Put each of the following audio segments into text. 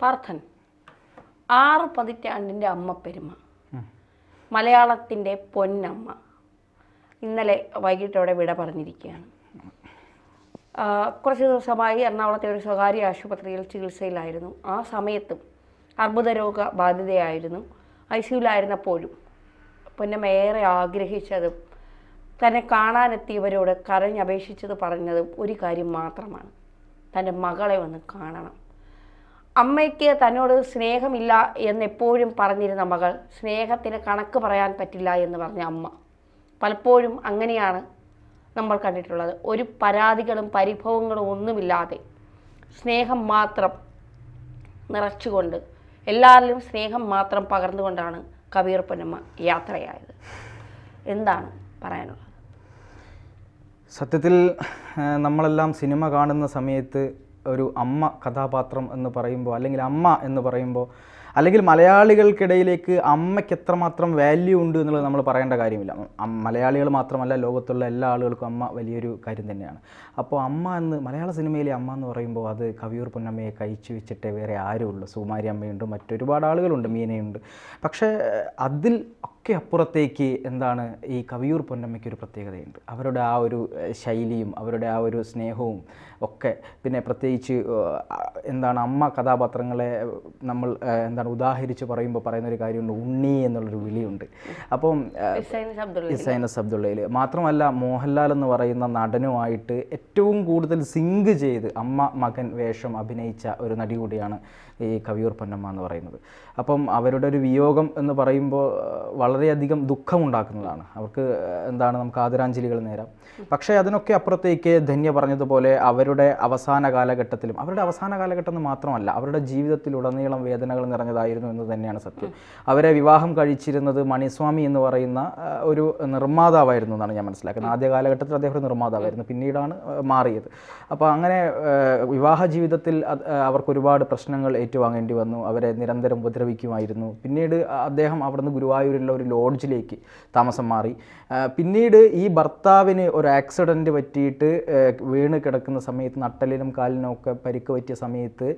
പാർത്ഥൻ 6 പതിറ്റാണ്ടിൻ്റെ അമ്മപ്പെരുമ, മലയാളത്തിൻ്റെ പൊന്നമ്മ ഇന്നലെ വൈകിട്ടോടെ വിട പറഞ്ഞിരിക്കുകയാണ്. കുറച്ച് ദിവസമായി എറണാകുളത്തെ ഒരു സ്വകാര്യ ആശുപത്രിയിൽ ചികിത്സയിലായിരുന്നു. ആ സമയത്തും അർബുദ രോഗ ബാധിതയായിരുന്നു. ICUവിലായിരുന്നപ്പോഴും പൊന്നമ്മ ഏറെ ആഗ്രഹിച്ചതും തന്നെ കാണാനെത്തിയവരോട് കരഞ്ഞപേക്ഷിച്ചത് പറഞ്ഞതും ഒരു കാര്യം മാത്രമാണ്: തൻ്റെ മകളെ വന്ന് കാണണം. അമ്മയ്ക്ക് തന്നോട് സ്നേഹമില്ല എന്നെപ്പോഴും പറഞ്ഞിരുന്ന മകൾ സ്നേഹത്തിന് കണക്ക് പറയാൻ പറ്റില്ല എന്ന് പറഞ്ഞ അമ്മ. പലപ്പോഴും അങ്ങനെയാണ് നമ്മൾ കണ്ടിട്ടുള്ളത്. ഒരു പരാതികളും പരിഭവങ്ങളും ഒന്നുമില്ലാതെ സ്നേഹം മാത്രം നിറച്ചുകൊണ്ട്, എല്ലാവരിലും സ്നേഹം മാത്രം പകർന്നുകൊണ്ടാണ് കവിയൂർ പൊന്നമ്മ യാത്രയായത്. എന്താണ് പറയാനുള്ളത്? സത്യത്തിൽ നമ്മളെല്ലാം സിനിമ കാണുന്ന സമയത്ത് ഒരു അമ്മ കഥാപാത്രം എന്ന് പറയുമ്പോൾ, അല്ലെങ്കിൽ അമ്മ എന്ന് പറയുമ്പോൾ, അല്ലെങ്കിൽ മലയാളികൾക്കിടയിലേക്ക് അമ്മയ്ക്ക് എത്രമാത്രം വാല്യൂ ഉണ്ട് എന്നുള്ളത് നമ്മൾ പറയേണ്ട കാര്യമില്ല. മലയാളികൾ മാത്രമല്ല, ലോകത്തുള്ള എല്ലാ ആളുകൾക്കും അമ്മ വലിയൊരു കാര്യം തന്നെയാണ്. അപ്പോൾ അമ്മ എന്ന്, മലയാള സിനിമയിലെ അമ്മ എന്ന് പറയുമ്പോൾ അത് കവിയൂർ പൊന്നമ്മയെ കഴിച്ചു വെച്ചിട്ടേ വേറെ ആരുമുള്ളൂ. സുകുമാരി അമ്മയുണ്ട്, മറ്റൊരുപാട് ആളുകളുണ്ട്, മീനയുണ്ട്. പക്ഷേ അതിൽ ഒക്കെ അപ്പുറത്തേക്ക് എന്താണ്, ഈ കവിയൂർ പൊന്നമ്മയ്ക്ക് ഒരു പ്രത്യേകതയുണ്ട്. അവരുടെ ആ ഒരു ശൈലിയും അവരുടെ ആ ഒരു സ്നേഹവും ഒക്കെ, പിന്നെ പ്രത്യേകിച്ച് എന്താണ്, അമ്മ കഥാപാത്രങ്ങളെ നമ്മൾ എന്താണ് ഉദാഹരിച്ച് പറയുമ്പോൾ പറയുന്നൊരു കാര്യമുണ്ട്, ഉണ്ണി എന്നുള്ളൊരു വിളിയുണ്ട്. അപ്പം ഇസൈനസ് അബ്ദുള്ളയിൽ മാത്രമല്ല, മോഹൻലാൽ എന്ന് പറയുന്ന നടനുമായിട്ട് ഏറ്റവും കൂടുതൽ സിങ്ക് ചെയ്ത് അമ്മ മകൻ വേഷം അഭിനയിച്ച ഒരു നടി കൂടിയാണ് ഈ കവിയൂർ പൊന്നമ്മ എന്ന് പറയുന്നത്. അപ്പം അവരുടെ ഒരു വിയോഗം എന്ന് പറയുമ്പോൾ വളരെയധികം ദുഃഖമുണ്ടാക്കുന്നതാണ്. അവർക്ക് എന്താണ്, നമുക്ക് ആദരാഞ്ജലികൾ നേരാം. പക്ഷേ അതിനൊക്കെ അപ്പുറത്തേക്ക് ധന്യ പറഞ്ഞതുപോലെ അവരുടെ അവസാന കാലഘട്ടത്തിലും, അവരുടെ അവസാന കാലഘട്ടം എന്ന് മാത്രമല്ല, അവരുടെ ജീവിതത്തിലുടനീളം വേദനകൾ നിറഞ്ഞതായിരുന്നു എന്ന് തന്നെയാണ് സത്യം. അവരെ വിവാഹം കഴിച്ചിരുന്നത് മണിസ്വാമി എന്ന് പറയുന്ന ഒരു നിർമ്മാതാവായിരുന്നു എന്നാണ് ഞാൻ മനസ്സിലാക്കുന്നത്. ആദ്യ കാലഘട്ടത്തിൽ അദ്ദേഹം ഒരു നിർമ്മാതാവായിരുന്നു, പിന്നീടാണ് മാറിയത്. അപ്പോൾ അങ്ങനെ വിവാഹ ജീവിതത്തിൽ അവർക്ക് ഒരുപാട് പ്രശ്നങ്ങൾ ഏറ്റുവാങ്ങേണ്ടി വന്നു. അവരെ നിരന്തരം ഉപദ്രവിക്കുമായിരുന്നു. പിന്നീട് അദ്ദേഹം അവിടുന്ന് ഗുരുവായൂരിലുള്ള ഒരു ലോഡ്ജിലേക്ക് താമസം മാറി. പിന്നീട് ഈ ഭർത്താവിന് ഒരു ആക്സിഡൻറ്റ് പറ്റിയിട്ട് വീണ് കിടക്കുന്ന സമയത്ത്, നട്ടലിനും കാലിനും ഒക്കെ പരിക്ക് പറ്റിയ സമയത്ത്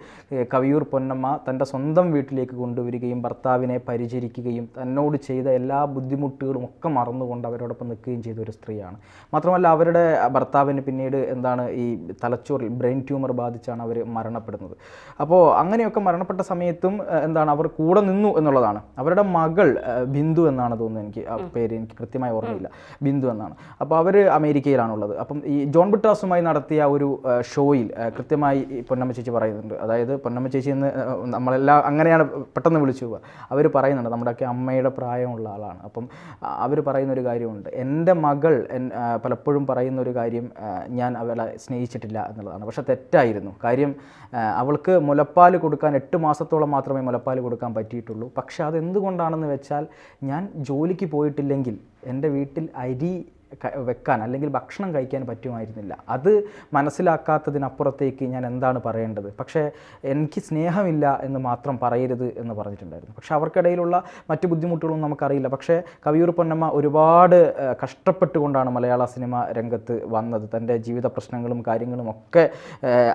കവിയൂർ പൊന്നമ്മ തൻ്റെ സ്വന്തം വീട്ടിലേക്ക് കൊണ്ടുവരികയും ഭർത്താവിനെ പരിചരിക്കുകയും തന്നോട് ചെയ്ത എല്ലാ ബുദ്ധിമുട്ടുകളും ഒക്കെ മറന്നുകൊണ്ട് അവരോടൊപ്പം നിൽക്കുകയും ചെയ്ത ഒരു സ്ത്രീയാണ്. മാത്രമല്ല അവരുടെ ഭർത്താവിന് പിന്നീട് എന്താണ്, ഈ തലച്ചോറിൽ ബ്രെയിൻ ട്യൂമർ ബാധിച്ചാണ് അവർ മരണപ്പെടുന്നത്. അപ്പോൾ അങ്ങനെയൊക്കെ മരണപ്പെട്ട സമയത്തും എന്താണ്, അവർ കൂടെ നിന്നു എന്നുള്ളതാണ്. അവരുടെ മകൾ ബിന്ദു എന്നാണ് തോന്നുന്നത്, എനിക്ക് ആ പേര് എനിക്ക് കൃത്യമായി ഓർമ്മയില്ല, ബിന്ദു എന്നാണ്. അപ്പോൾ അവർ അമേരിക്കയിലാണുള്ളത്. അപ്പം ഈ ജോൺ ബിട്ടാസുമായി നടത്തിയ ഒരു ഷോയിൽ കൃത്യമായി പൊന്നമ്മ ചേച്ചി പറയുന്നുണ്ട്. അതായത് പൊന്നമ്മ ചേച്ചി എന്ന് നമ്മളെല്ലാം അങ്ങനെയാണ് പെട്ടെന്ന് വിളിച്ചു പോവുക. അവർ പറയുന്നുണ്ട്, നമ്മുടെയൊക്കെ അമ്മയുടെ പ്രായമുള്ള ആളാണ്. അപ്പം അവർ പറയുന്നൊരു കാര്യമുണ്ട്, എൻ്റെ മകൾ പലപ്പോഴും പറയുന്നൊരു കാര്യം, ഞാൻ അവളെ സ്നേഹിച്ചിട്ടില്ല എന്നുള്ളതാണ്. പക്ഷെ തെറ്റായിരുന്നു. കാര്യം അവൾക്ക് മുലപ്പാൽ കൊടുക്കാൻ 8 മാസത്തോളം മാത്രമേ മുലപ്പാൽ കൊടുക്കാൻ പറ്റിയിട്ടുള്ളൂ. പക്ഷെ അതെന്തുകൊണ്ടാണെന്ന് വെച്ചാൽ, ഞാൻ ജോലിക്ക് പോയിട്ടില്ലെങ്കിൽ എൻ്റെ വീട്ടിൽ അരി വെക്കാൻ അല്ലെങ്കിൽ ഭക്ഷണം കഴിക്കാൻ പറ്റുമായിരുന്നില്ല. അത് മനസ്സിലാക്കാത്തതിനപ്പുറത്തേക്ക് ഞാൻ എന്താണ് പറയേണ്ടത്? പക്ഷേ എനിക്ക് സ്നേഹമില്ല എന്ന് മാത്രം പറയരുത് എന്ന് പറഞ്ഞിട്ടുണ്ടായിരുന്നു. പക്ഷെ അവർക്കിടയിലുള്ള മറ്റു ബുദ്ധിമുട്ടുകളൊന്നും നമുക്കറിയില്ല. പക്ഷേ കവിയൂർ പൊന്നമ്മ ഒരുപാട് കഷ്ടപ്പെട്ടുകൊണ്ടാണ് മലയാള സിനിമ രംഗത്ത് വന്നത്. തൻ്റെ ജീവിത പ്രശ്നങ്ങളും കാര്യങ്ങളും ഒക്കെ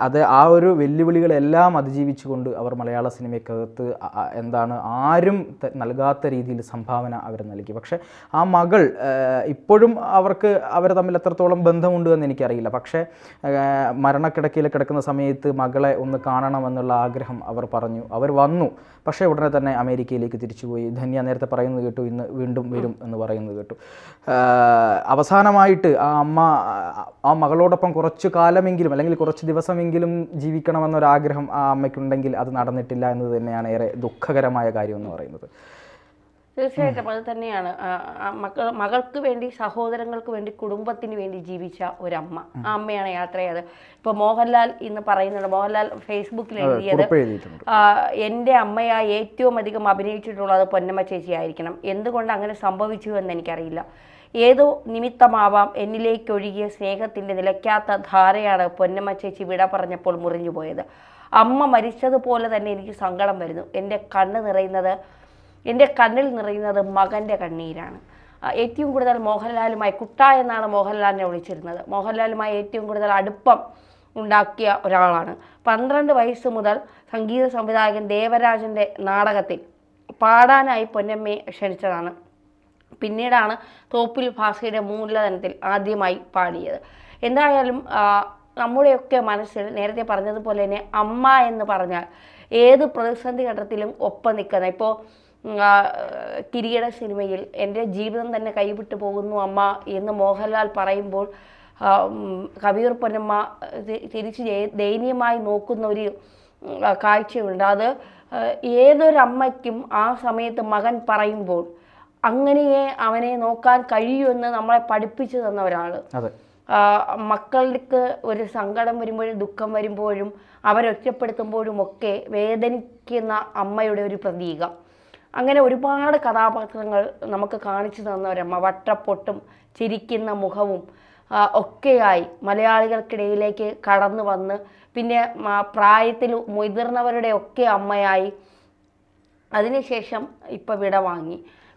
അത് ആ ഒരു വെല്ലുവിളികളെല്ലാം അതിജീവിച്ചുകൊണ്ട് അവർ മലയാള സിനിമയ്ക്കകത്ത് എന്താണ്, ആരും നൽകാത്ത രീതിയിൽ സംഭാവന അവർ നൽകി. പക്ഷേ ആ മകൾ ഇപ്പോഴും അവർ തമ്മിൽ എത്രത്തോളം ബന്ധമുണ്ട് എന്ന് എനിക്കറിയില്ല. പക്ഷേ മരണക്കിടക്കയിൽ കിടക്കുന്ന സമയത്ത് മകളെ ഒന്ന് കാണണമെന്നുള്ള ആഗ്രഹം അവർ പറഞ്ഞു. അവർ വന്നു. പക്ഷേ ഉടനെ തന്നെ അമേരിക്കയിലേക്ക് തിരിച്ചുപോയി. ധന്യ നേരത്തെ പറയുന്നത് കേട്ടു, ഇന്ന് വീണ്ടും വരും എന്ന് പറയുന്നത് കേട്ടു. അവസാനമായിട്ട് ആ മകളോടൊപ്പം കുറച്ചു കാലമെങ്കിലും അല്ലെങ്കിൽ കുറച്ച് ദിവസമെങ്കിലും ജീവിക്കണമെന്നൊരാഗ്രഹം ആ അമ്മയ്ക്കുണ്ടെങ്കിൽ അത് നടന്നിട്ടില്ല എന്നത് തന്നെയാണ് ഏറെ ദുഃഖകരമായ കാര്യം എന്ന് പറയുന്നത്. തീർച്ചയായിട്ടും അത് തന്നെയാണ്. മകൾക്ക് വേണ്ടി, സഹോദരങ്ങൾക്ക് വേണ്ടി, കുടുംബത്തിന് വേണ്ടി ജീവിച്ച ഒരമ്മ. ആ അമ്മയാണ് യാത്ര ചെയ്തത്. ഇപ്പോൾ മോഹൻലാൽ ഇന്ന് പറയുന്നുണ്ട്, മോഹൻലാൽ ഫേസ്ബുക്കിൽ എഴുതിയത്, എൻ്റെ അമ്മയായി ഏറ്റവും അധികം അഭിനയിച്ചിട്ടുള്ളത് പൊന്നമ്മ ചേച്ചി ആയിരിക്കണം. എന്തുകൊണ്ട് അങ്ങനെ സംഭവിച്ചു എന്ന് എനിക്കറിയില്ല. ഏതോ നിമിത്തമാവാം എന്നിലേക്കൊഴുകിയ സ്നേഹത്തിൻ്റെ നിലയ്ക്കാത്ത ധാരയാണ് പൊന്നമ്മ ചേച്ചി വിട പറഞ്ഞപ്പോൾ മുറിഞ്ഞു പോയത്. അമ്മ മരിച്ചതുപോലെ തന്നെ എനിക്ക് സങ്കടം വരുന്നു. എൻ്റെ കണ്ണിൽ നിറയുന്നത് മകൻ്റെ കണ്ണീരാണ്. ഏറ്റവും കൂടുതൽ മോഹൻലാലുമായി, കുട്ട എന്നാണ് മോഹൻലാലിനെ വിളിച്ചിരുന്നത്, മോഹൻലാലുമായി ഏറ്റവും കൂടുതൽ അടുപ്പം ഉണ്ടാക്കിയ ഒരാളാണ്. 12 വയസ്സ് മുതൽ സംഗീത സംവിധായകൻ ദേവരാജൻ്റെ നാടകത്തിൽ പാടാനായി പൊന്നമ്മയെ ക്ഷണിച്ചതാണ്. പിന്നീടാണ് തോപ്പിൽ ഭാഷയുടെ മൂലധനത്തിൽ ആദ്യമായി പാടിയത്. എന്തായാലും നമ്മുടെയൊക്കെ മനസ്സിൽ നേരത്തെ പറഞ്ഞതുപോലെ തന്നെ അമ്മ എന്ന് പറഞ്ഞാൽ ഏത് പ്രതിസന്ധി ഘട്ടത്തിലും ഒപ്പം നിൽക്കുന്ന, ഇപ്പോൾ കിരീട സിനിമയിൽ എൻ്റെ ജീവിതം തന്നെ കൈവിട്ടു പോകുന്നു അമ്മ എന്ന് മോഹൻലാൽ പറയുമ്പോൾ കവിയൂർ പൊന്നമ്മ തിരിച്ച് ദയനീയമായി നോക്കുന്ന ഒരു കാഴ്ചയുണ്ട്. അത് ഏതൊരമ്മയ്ക്കും ആ സമയത്ത് മകൻ പറയുമ്പോൾ അങ്ങനെയേ അവനെ നോക്കാൻ കഴിയുമെന്ന് നമ്മളെ പഠിപ്പിച്ചു തന്ന ഒരാൾ. മക്കൾക്ക് ഒരു സങ്കടം വരുമ്പോഴും ദുഃഖം വരുമ്പോഴും അവരൊറ്റപ്പെടുത്തുമ്പോഴും ഒക്കെ വേദനിക്കുന്ന അമ്മയുടെ ഒരു പ്രതീകം. അങ്ങനെ ഒരുപാട് കഥാപാത്രങ്ങൾ നമുക്ക് കാണിച്ചു തന്ന ഒരമ്മ, വട്ടപ്പൊട്ടും ചിരിക്കുന്ന മുഖവും ഒക്കെയായി മലയാളികൾക്കിടയിലേക്ക് കടന്നു വന്ന് പിന്നെ പ്രായത്തിൽ മുതിർന്നവരുടെ ഒക്കെ അമ്മയായി അതിനുശേഷം ഇപ്പം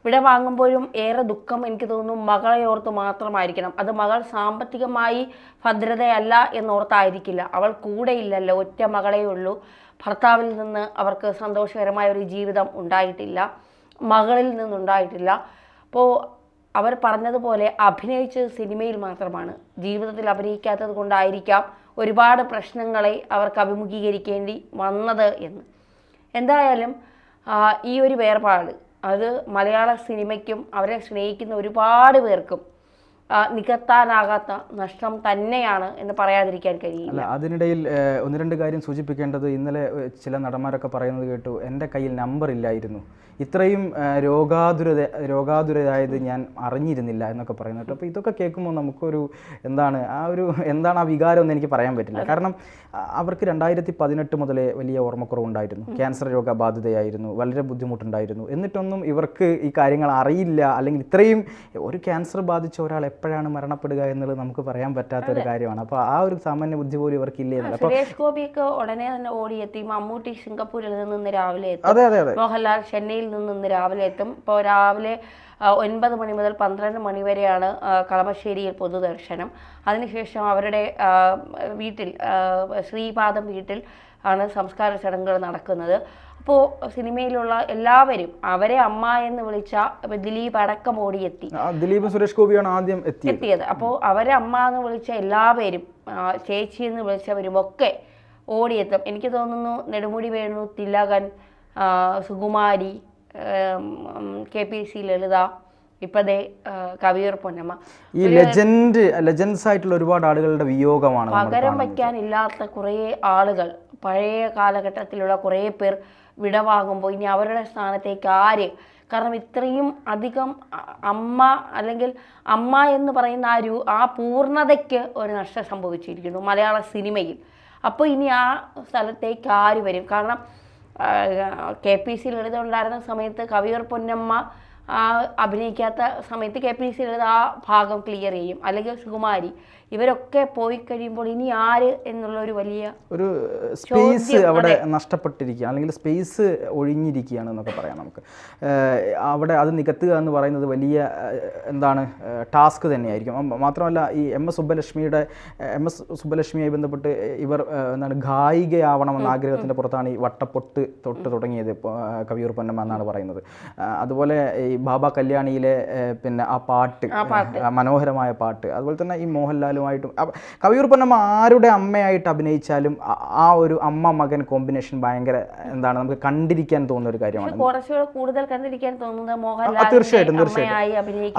വിട വാങ്ങുമ്പോഴും ഏറെ ദുഃഖം എനിക്ക് തോന്നുന്നു മകളെ ഓർത്ത് മാത്രമായിരിക്കണം. അത് മകൾ സാമ്പത്തികമായി ഭദ്രതയല്ല എന്നോർത്തായിരിക്കില്ല. അവൾ കൂടെയില്ലല്ലോ, ഒറ്റ മകളേ ഉള്ളൂ. ഭർത്താവിൽ നിന്ന് അവർക്ക് സന്തോഷകരമായ ഒരു ജീവിതം ഉണ്ടായിട്ടില്ല, മകളിൽ നിന്നുണ്ടായിട്ടില്ല. അപ്പോൾ അവർ പറഞ്ഞതുപോലെ അഭിനയിച്ചത് സിനിമയിൽ മാത്രമാണ്, ജീവിതത്തിൽ അഭിനയിക്കാത്തത് കൊണ്ടായിരിക്കാം ഒരുപാട് പ്രശ്നങ്ങളെ അവർക്ക് അഭിമുഖീകരിക്കേണ്ടി വന്നത് എന്ന്. എന്തായാലും ഈ ഒരു വേർപാട് അത് മലയാള സിനിമയ്ക്കും അവരെ സ്നേഹിക്കുന്ന ഒരുപാട് പേർക്കും നികത്താനാകാത്ത നഷ്ടം തന്നെയാണ് എന്ന് പറയാതിരിക്കാൻ കഴിയില്ല. അതിനിടയിൽ ഒന്ന് രണ്ട് കാര്യം സൂചിപ്പിക്കേണ്ടത്, ഇന്നലെ ചില നടന്മാരൊക്കെ പറയുന്നത് കേട്ടു, എൻ്റെ കയ്യിൽ നമ്പർ ഇല്ലായിരുന്നു, ഇത്രയും രോഗാതുരയായത് ഞാൻ അറിഞ്ഞിരുന്നില്ല എന്നൊക്കെ പറയുന്നു കേട്ടോ. അപ്പോൾ ഇതൊക്കെ കേൾക്കുമ്പോൾ നമുക്കൊരു എന്താണ് ആ വികാരം എന്ന് എനിക്ക് പറയാൻ പറ്റില്ല. കാരണം അവർക്ക് 2018 മുതലേ വലിയ ഓർമ്മക്കുറവുണ്ടായിരുന്നു, ക്യാൻസർ രോഗബാധിതയായിരുന്നു, വളരെ ബുദ്ധിമുട്ടുണ്ടായിരുന്നു. എന്നിട്ടൊന്നും ഇവർക്ക് ഈ കാര്യങ്ങൾ അറിയില്ല, അല്ലെങ്കിൽ ഇത്രയും ഒരു ക്യാൻസർ ബാധിച്ച ഒരാൾ എപ്പോഴാണ് മരണപ്പെടുക എന്നുള്ളത് നമുക്ക് പറയാൻ പറ്റാത്ത ഒരു കാര്യമാണ്. അപ്പോൾ ആ ഒരു സാമാന്യ ബുദ്ധി പോലും ഇവർക്ക് ഇല്ലേ. സുരേഷ് ഗോപിയൊക്കെ ഉടനെ തന്നെ ഓടിയെത്തി, മമ്മൂട്ടി സിംഗപ്പൂരിൽ നിന്ന് രാവിലെ എത്തും, മോഹൻലാൽ ചെന്നൈയിൽ നിന്ന് രാവിലെ എത്തും. ഇപ്പോൾ രാവിലെ 9 മണി മുതൽ 12 മണി വരെയാണ് കളമശ്ശേരിയിൽ പൊതുദർശനം. അതിനുശേഷം അവരുടെ വീട്ടിൽ ശ്രീപാദം വീട്ടിൽ ആണ് സംസ്കാര ചടങ്ങുകൾ നടക്കുന്നത്. അപ്പോൾ സിനിമയിലുള്ള എല്ലാവരും അവരെ അമ്മ എന്ന് വിളിച്ച ദിലീപ് അടക്കം ഓടിയെത്തി. ദിലീപും സുരേഷ് ഗോപിയാണ് ആദ്യം എത്തിയത്. അപ്പോൾ അവരെ അമ്മ എന്ന് വിളിച്ച എല്ലാവരും, ചേച്ചി എന്ന് വിളിച്ചവരും ഒക്കെ ഓടിയെത്തും. എനിക്ക് തോന്നുന്നു നെടുമുടി വേണു, തിലകൻ, സുകുമാരി, KPC ലളിത, ഇപ്പതേ കവിയൂർ പൊന്നമ്മ, ഈ ലെജൻഡ്സ് ആയിട്ടുള്ള ഒരുപാട് ആളുകളുടെ വിയോഗമാണ്. പകരം വയ്ക്കാനില്ലാത്ത കുറേ ആളുകൾ, പഴയ കാലഘട്ടത്തിലുള്ള കുറേ പേർ വിടവാങ്ങുമ്പോൾ ഇനി അവരുടെ സ്ഥാനത്തേക്ക് ആര്? കാരണം ഇത്രയും അധികം അമ്മ, അല്ലെങ്കിൽ അമ്മ എന്ന് പറയുന്ന ആ പൂർണ്ണതയ്ക്ക് ഒരു നഷ്ടം സംഭവിച്ചിരിക്കുന്നു മലയാള സിനിമയിൽ. അപ്പോൾ ഇനി ആ സ്ഥലത്തേക്ക് ആര് വരും? കാരണം KPC ലളിത ഉണ്ടായിരുന്ന സമയത്ത് കവിയൂർ പൊന്നമ്മ അഭിനയിക്കാത്ത സമയത്ത് KPC ലളിത ആ ഭാഗം ക്ലിയർ ചെയ്യും, അല്ലെങ്കിൽ സുകുമാരി. ഇവരൊക്കെ പോയി കഴിയുമ്പോൾ ഇനി ആര് എന്നുള്ള ഒരു വലിയ ഒരു സ്പേസ് അവിടെ നഷ്ടപ്പെട്ടിരിക്കുക, അല്ലെങ്കിൽ സ്പേസ് ഒഴിഞ്ഞിരിക്കുകയാണ് എന്നൊക്കെ പറയാം നമുക്ക്. അവിടെ അത് നികത്തുക എന്ന് പറയുന്നത് വലിയ ടാസ്ക് തന്നെയായിരിക്കും. മാത്രമല്ല ഈ MS സുബ്ബലക്ഷ്മിയുമായി ബന്ധപ്പെട്ട് ഇവർ ഗായികയാവണമെന്ന ആഗ്രഹത്തിൻ്റെ പുറത്താണ് ഈ വട്ടപ്പൊട്ട് തുടങ്ങിയത് കവിയൂർ പൊന്നമ്മ എന്നാണ് പറയുന്നത്. അതുപോലെ ഈ ബാബ കല്യാണിയിലെ പിന്നെ ആ പാട്ട്, മനോഹരമായ പാട്ട്, അതുപോലെ തന്നെ ഈ മോഹൻലാലുമായിട്ടും കവിയൂർ പൊന്നമ്മ ആരുടെ അമ്മയായിട്ട് അഭിനയിച്ചാലും ആ ഒരു അമ്മ മകൻ കോമ്പിനേഷൻ ഭയങ്കര നമുക്ക് കണ്ടിരിക്കാൻ തോന്നുന്ന ഒരു കാര്യമാണ്. കുറച്ചുകൂടെ കൂടുതൽ കണ്ടിരിക്കാൻ തോന്നുന്നത് മോഹൻലാൽ. തീർച്ചയായിട്ടും.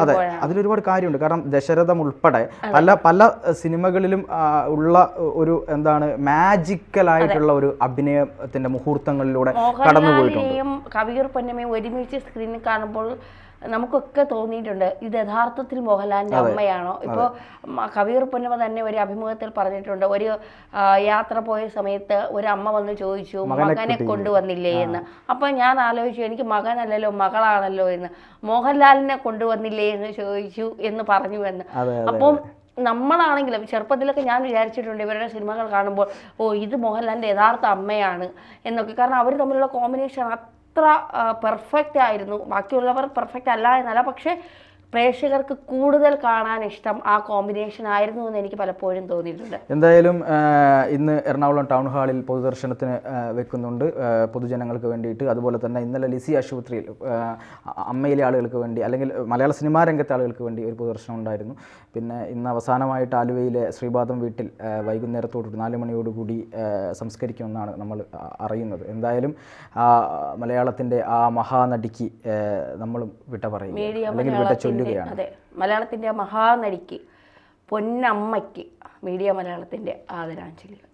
അതെ, അതിലൊരുപാട് കാര്യമുണ്ട്. കാരണം ദശരഥം ഉൾപ്പെടെ പല സിനിമകളിലും ഉള്ള ഒരു മാജിക്കലായിട്ടുള്ള ഒരു അഭിനയത്തിന്റെ മുഹൂർത്തങ്ങളിലൂടെ കടന്നുപോയിട്ടുണ്ട്. കവിയൂർ പൊന്നമ്മയും ഒരുമിച്ച് സ്ക്രീനിൽ കാണുമ്പോൾ നമുക്കൊക്കെ തോന്നിയിട്ടുണ്ട്, ഇത് യഥാർത്ഥത്തിൽ മോഹൻലാലിന്റെ അമ്മയാണോ? ഇപ്പോൾ കവിയൂർ പൊന്നമ്മ തന്നെ ഒരു അഭിമുഖത്തിൽ പറഞ്ഞിട്ടുണ്ട്, ഒരു യാത്ര പോയ സമയത്ത് ഒരു അമ്മ വന്ന് ചോദിച്ചു മകനെ കൊണ്ടുവന്നില്ലേ എന്ന്. അപ്പോൾ ഞാൻ ആലോചിച്ചു, എനിക്ക് മകനല്ലല്ലോ മകളാണല്ലോ എന്ന്. മോഹൻലാലിനെ കൊണ്ടുവന്നില്ലേ എന്ന് ചോദിച്ചു എന്ന് പറഞ്ഞു എന്ന്. അപ്പം നമ്മളാണെങ്കിലും ചെറുപ്പത്തിലൊക്കെ ഞാൻ വിചാരിച്ചിട്ടുണ്ട് ഇവരുടെ സിനിമകൾ കാണുമ്പോൾ, ഇത് മോഹൻലാലിന്റെ യഥാർത്ഥ അമ്മയാണ് എന്നൊക്കെ. കാരണം അവർ തമ്മിലുള്ള കോമ്പിനേഷൻ അത്ര പെർഫെക്റ്റ് ആയിരുന്നു. ബാക്കിയുള്ളവർ പെർഫെക്റ്റ് അല്ല എന്നല്ല, പക്ഷേ പ്രേക്ഷകർക്ക് കൂടുതൽ കാണാൻ ഇഷ്ടം ആ കോമ്പിനേഷൻ ആയിരുന്നു എന്ന് എനിക്ക് പലപ്പോഴും തോന്നിയിട്ടുണ്ട്. എന്തായാലും ഇന്ന് എറണാകുളം ടൗൺ ഹാളിൽ പൊതുദർശനത്തിന് വെക്കുന്നുണ്ട് പൊതുജനങ്ങൾക്ക് വേണ്ടിയിട്ട്. അതുപോലെ തന്നെ ഇന്നലെ ലിസി ആശുപത്രിയിൽ അമ്മയിലെ ആളുകൾക്ക് വേണ്ടി അല്ലെങ്കിൽ മലയാള സിനിമാ രംഗത്തെ ആളുകൾക്ക് വേണ്ടി ഒരു പൊതുദർശനം ഉണ്ടായിരുന്നു. പിന്നെ ഇന്ന് അവസാനമായിട്ട് ആലുവയിലെ ശ്രീപാദം വീട്ടിൽ വൈകുന്നേരത്തോടുകൂടി 4 മണിയോടുകൂടി സംസ്കരിക്കുമെന്നാണ് നമ്മൾ അറിയുന്നത്. എന്തായാലും മലയാളത്തിൻ്റെ ആ മഹാനടിക്ക് നമ്മളും വിട്ട പറയും അല്ലെങ്കിൽ വിട്ട ചൊല്ലുകയാണ്. അതെ, മലയാളത്തിൻ്റെ മഹാനടിക്ക്, പൊന്നമ്മയ്ക്ക് മീഡിയ മലയാളത്തിൻ്റെ ആദരാഞ്ജലികൾ.